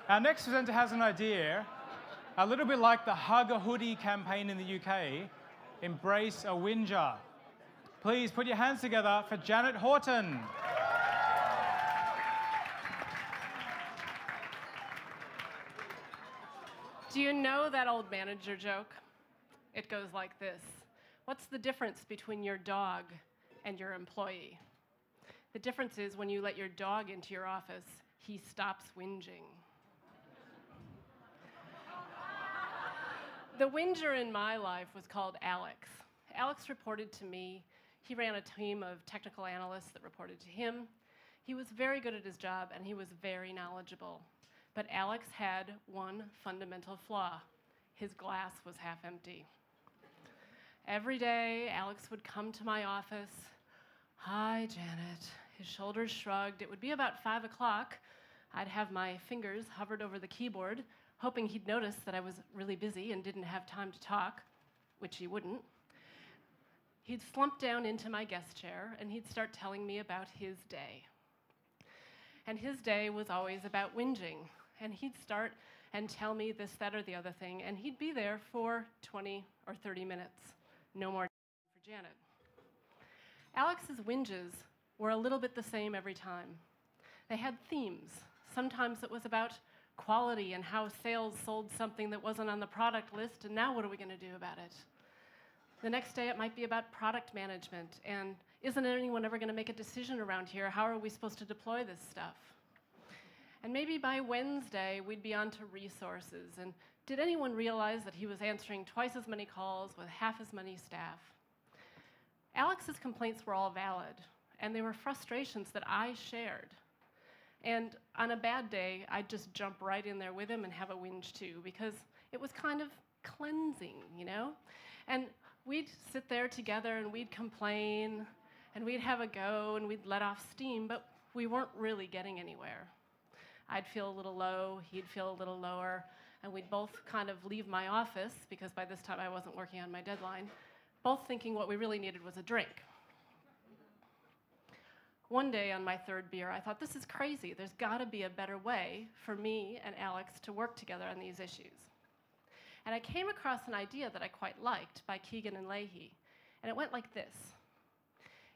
Our next presenter has an idea, a little bit like the Hug a Hoodie campaign in the UK, Embrace a Whinger. Please put your hands together for Janet Horton. Do you know that old manager joke? It goes like this. What's the difference between your dog and your employee? The difference is when you let your dog into your office, he stops whinging. The whinger in my life was called Alex. Alex reported to me. He ran a team of technical analysts that reported to him. He was very good at his job, and he was very knowledgeable. But Alex had one fundamental flaw. His glass was half empty. Every day, Alex would come to my office. Hi, Janet. His shoulders shrugged. It would be about 5 o'clock. I'd have my fingers hovered over the keyboard, hoping he'd notice that I was really busy and didn't have time to talk, which he wouldn't. He'd slump down into my guest chair, and he'd start telling me about his day. And his day was always about whinging. And he'd start and tell me this, that, or the other thing, and he'd be there for 20 or 30 minutes. No more for Janet. Alex's whinges were a little bit the same every time. They had themes. Sometimes it was about quality and how sales sold something that wasn't on the product list, and now what are we going to do about it? The next day it might be about product management, and isn't anyone ever going to make a decision around here? How are we supposed to deploy this stuff? And maybe by Wednesday, we'd be on to resources. And did anyone realize that he was answering twice as many calls with half as many staff? Alex's complaints were all valid, and they were frustrations that I shared. And on a bad day, I'd just jump right in there with him and have a whinge too, because it was kind of cleansing, you know? And we'd sit there together and we'd complain, and we'd have a go, and we'd let off steam, but we weren't really getting anywhere. I'd feel a little low, he'd feel a little lower, and we'd both kind of leave my office, because by this time I wasn't working on my deadline, both thinking what we really needed was a drink. One day on my third beer, I thought, this is crazy. There's got to be a better way for me and Alex to work together on these issues. And I came across an idea that I quite liked by Keegan and Leahy, and it went like this.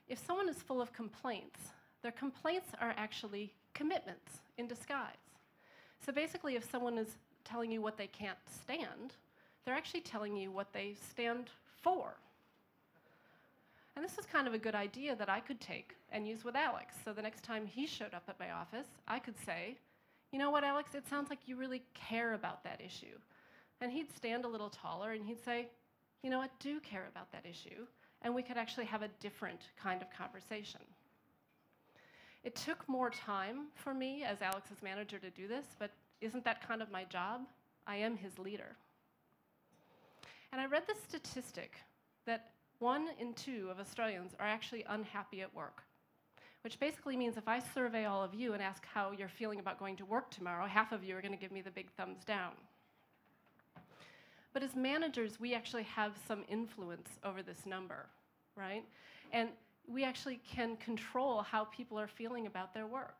If someone is full of complaints, their complaints are actually commitments in disguise. So basically, if someone is telling you what they can't stand, they're actually telling you what they stand for. And this was kind of a good idea that I could take and use with Alex. So the next time he showed up at my office, I could say, you know what, Alex, it sounds like you really care about that issue. And he'd stand a little taller and he'd say, you know, I do care about that issue. And we could actually have a different kind of conversation. It took more time for me as Alex's manager to do this, but isn't that kind of my job? I am his leader. And I read this statistic that 1 in 2 of Australians are actually unhappy at work, which basically means if I survey all of you and ask how you're feeling about going to work tomorrow, half of you are going to give me the big thumbs down. But as managers, we actually have some influence over this number, right? And we actually can control how people are feeling about their work.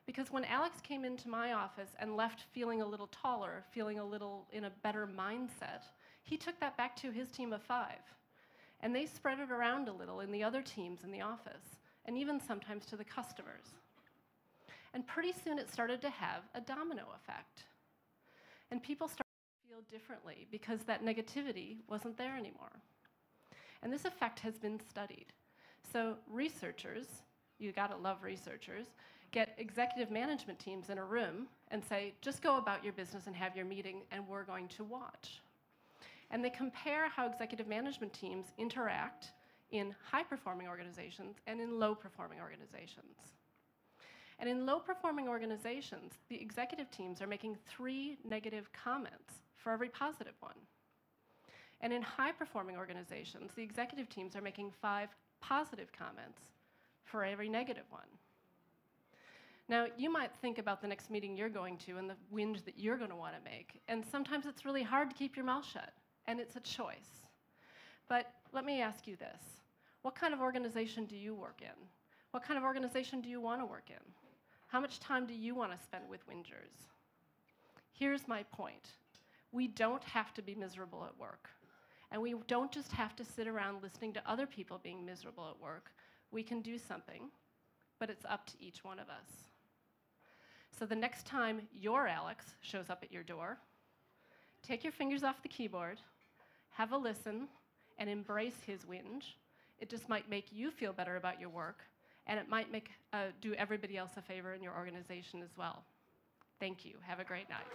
Because when Alex came into my office and left feeling a little taller, feeling a little in a better mindset, he took that back to his team of 5. And they spread it around a little in the other teams in the office, and even sometimes to the customers. And pretty soon it started to have a domino effect. And people started to feel differently because that negativity wasn't there anymore. And this effect has been studied. So researchers, you gotta love researchers, get executive management teams in a room and say, just go about your business and have your meeting, and we're going to watch. And they compare how executive management teams interact in high-performing organizations and in low-performing organizations. And in low-performing organizations, the executive teams are making 3 negative comments for every positive one. And in high-performing organizations, the executive teams are making 5 positive comments for every negative one. Now, you might think about the next meeting you're going to and the whinge that you're going to want to make, and sometimes it's really hard to keep your mouth shut, and it's a choice. But let me ask you this. What kind of organization do you work in? What kind of organization do you want to work in? How much time do you want to spend with whingers? Here's my point. We don't have to be miserable at work. And we don't just have to sit around listening to other people being miserable at work. We can do something, but it's up to each one of us. So the next time your Alex shows up at your door, take your fingers off the keyboard, have a listen, and embrace his whinge. It just might make you feel better about your work, and it might do everybody else a favor in your organization as well. Thank you. Have a great night.